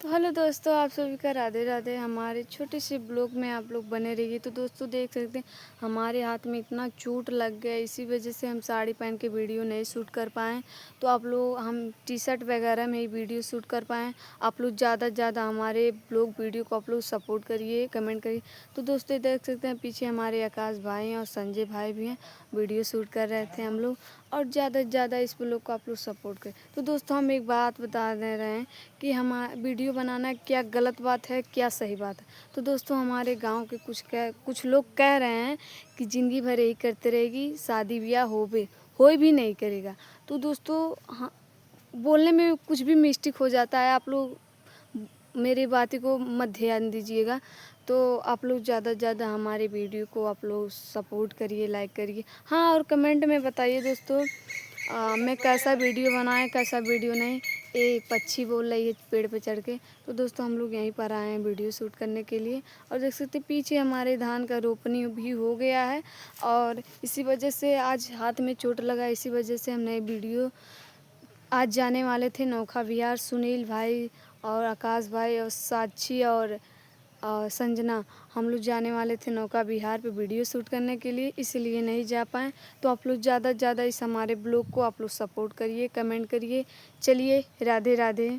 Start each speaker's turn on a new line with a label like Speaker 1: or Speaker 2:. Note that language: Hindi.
Speaker 1: तो हेलो दोस्तों, आप सभी का राधे राधे। हमारे छोटे से ब्लॉग में आप लोग बने रहिए। तो दोस्तों देख सकते हैं हमारे हाथ में इतना चोट लग गया, इसी वजह से हम साड़ी पहन के वीडियो नहीं शूट कर पाएँ। तो आप लोग हम टी शर्ट वगैरह में ही वीडियो शूट कर पाएँ। आप लोग ज़्यादा से ज़्यादा हमारे ब्लॉग वीडियो को आप लोग सपोर्ट करिए, कमेंट करिए। तो दोस्तों देख सकते हैं पीछे हमारे आकाश भाई हैं और संजय भाई भी हैं, वीडियो शूट कर रहे थे हम लोग। और ज़्यादा से ज़्यादा इस ब्लॉग को आप लोग सपोर्ट करें। तो दोस्तों हम एक बात बता दे रहे हैं कि वीडियो बनाना क्या गलत बात है, क्या सही बात है। तो दोस्तों हमारे गांव के कुछ लोग कह रहे हैं कि ज़िंदगी भर यही करते रहेगी, शादी ब्याह हो भी नहीं करेगा। तो दोस्तों हाँ, बोलने में कुछ भी मिस्टेक हो जाता है, आप लोग मेरी बातों को मत ध्यान दीजिएगा। तो आप लोग ज़्यादा से ज़्यादा हमारे वीडियो को आप लोग सपोर्ट करिए, लाइक करिए। हाँ, और कमेंट में बताइए दोस्तों मैं कैसा वीडियो बनाएं, कैसा वीडियो नहीं। ये पक्षी बोल रही है पेड़ पे चढ़ के। तो दोस्तों हम लोग यहीं पर आए हैं वीडियो शूट करने के लिए। और देख सकते पीछे हमारे धान का रोपनी भी हो गया है, और इसी वजह से आज हाथ में चोट लगा, इसी वजह से हम नए वीडियो आज जाने वाले थे नौखा विहार। सुनील भाई और आकाश भाई और साक्षी और संजना, हम लोग जाने वाले थे नौका विहार पे वीडियो शूट करने के लिए, इसलिए नहीं जा पाए। तो आप लोग ज़्यादा से ज़्यादा इस हमारे ब्लॉग को आप लोग सपोर्ट करिए, कमेंट करिए। चलिए राधे राधे।